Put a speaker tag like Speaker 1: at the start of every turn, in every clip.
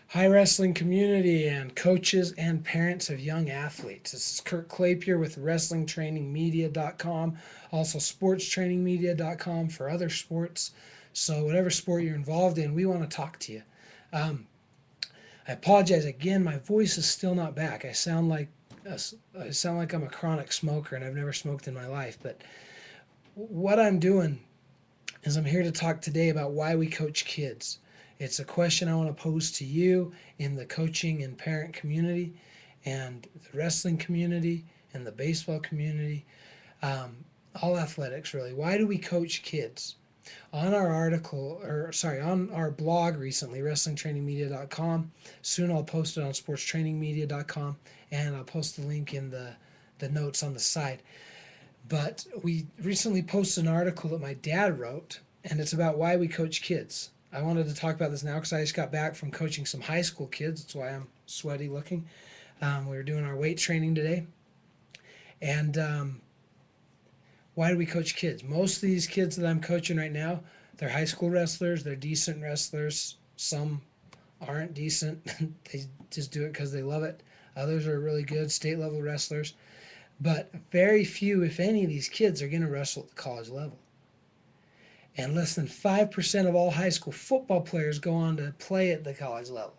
Speaker 1: Hi, wrestling community and coaches and parents of young athletes. This is Kurt Clapier with WrestlingTrainingMedia.com, also SportsTrainingMedia.com for other sports. So, whatever sport you're involved in, we want to talk to you. Um, I apologize again. My voice is still not back. I sound like I'm a chronic smoker, and I've never smoked in my life. But what I'm doing is I'm here to talk today about why we coach kids. It's a question I want to pose to you in the coaching and parent community and the wrestling community and the baseball community, all athletics really. Why do we coach kids? On our blog recently, WrestlingTrainingMedia.com. Soon I'll post it on SportsTrainingMedia.com, and I'll post the link in the notes on the side. But we recently posted an article that my dad wrote, and it's about why we coach kids. I wanted to talk about this now because I just got back from coaching some high school kids. That's why I'm sweaty looking. We were doing our weight training today. And why do we coach kids? Most of these kids that I'm coaching right now, they're high school wrestlers. They're decent wrestlers. Some aren't decent. They just do it because they love it. Others are really good state level wrestlers. But very few, if any, of these kids are going to wrestle at the college level. And less than 5% of all high school football players go on to play at the college level.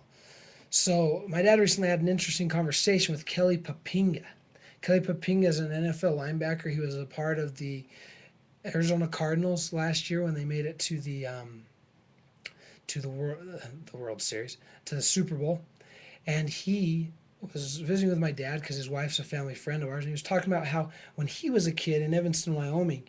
Speaker 1: So my dad recently had an interesting conversation with Kelly Papinga. Kelly Papinga is an NFL linebacker. He was a part of the Arizona Cardinals last year when they made it to the World Series, to the Super Bowl. And he was visiting with my dad because his wife's a family friend of ours, and he was talking about how when he was a kid in Evanston, Wyoming,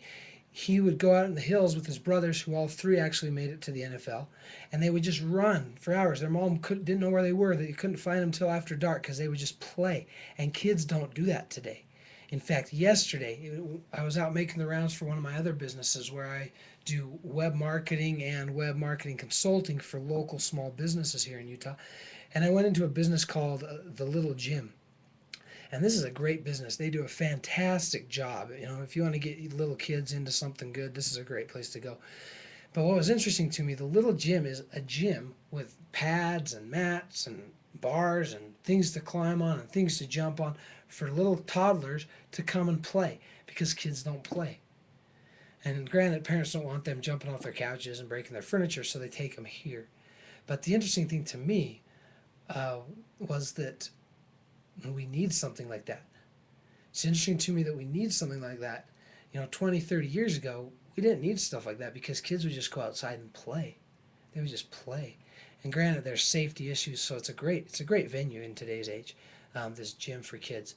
Speaker 1: he would go out in the hills with his brothers, who all three actually made it to the NFL, and they would just run for hours. Their mom didn't know where they were. They couldn't find them until after dark because they would just play. And kids don't do that today. In fact, yesterday, I was out making the rounds for one of my other businesses where I do web marketing and web marketing consulting for local small businesses here in Utah. And I went into a business called The Little Gym. And this is a great business. They do a fantastic job. You know, if you want to get little kids into something good, this is a great place to go. But what was interesting to me, the Little Gym is a gym with pads and mats and bars and things to climb on and things to jump on for little toddlers to come and play because kids don't play. And granted, parents don't want them jumping off their couches and breaking their furniture, so they take them here. But the interesting thing to me uh, was that we need something like that. It's interesting to me that we need something like that. You know, 20, 30 years ago, we didn't need stuff like that because kids would just go outside and play. They would just play. And granted, there's safety issues, so it's a great venue in today's age, this gym for kids.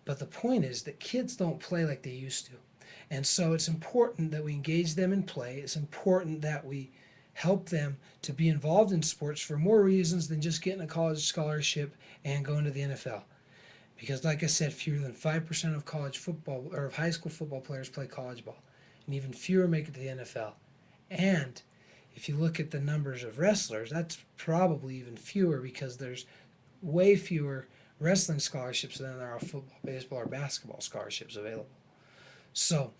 Speaker 1: But the point is that kids don't play like they used to. And so it's important that we engage them in play. It's important that we help them to be involved in sports for more reasons than just getting a college scholarship and going to the NFL. Because, like I said, fewer than 5% of college football or of high school football players play college ball, and even fewer make it to the NFL. And if you look at the numbers of wrestlers, that's probably even fewer because there's way fewer wrestling scholarships than there are football, baseball, or basketball scholarships available. So,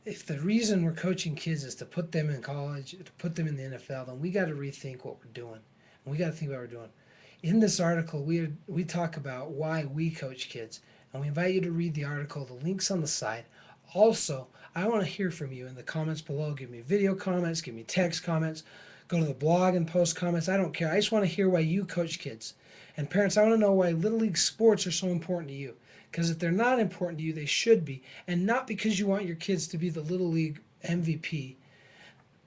Speaker 1: if the reason we're coaching kids is to put them in college, to put them in the NFL, then we got to rethink what we're doing. And we got to think about what we're doing. In this article, we talk about why we coach kids, and we invite you to read the article. The link's on the side. Also, I want to hear from you in the comments below. Give me video comments, give me text comments, go to the blog and post comments. I don't care. I just want to hear why you coach kids. And parents, I want to know why Little League sports are so important to you. Because if they're not important to you, they should be. And not because you want your kids to be the Little League MVP,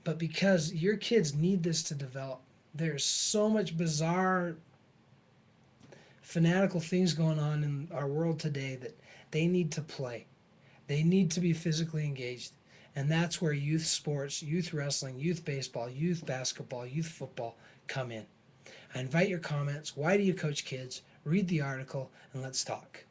Speaker 1: but because your kids need this to develop. There's so much bizarre, fanatical things going on in our world today that they need to play. They need to be physically engaged. And that's where youth sports, youth wrestling, youth baseball, youth basketball, youth football come in. I invite your comments. Why do you coach kids? Read the article and let's talk.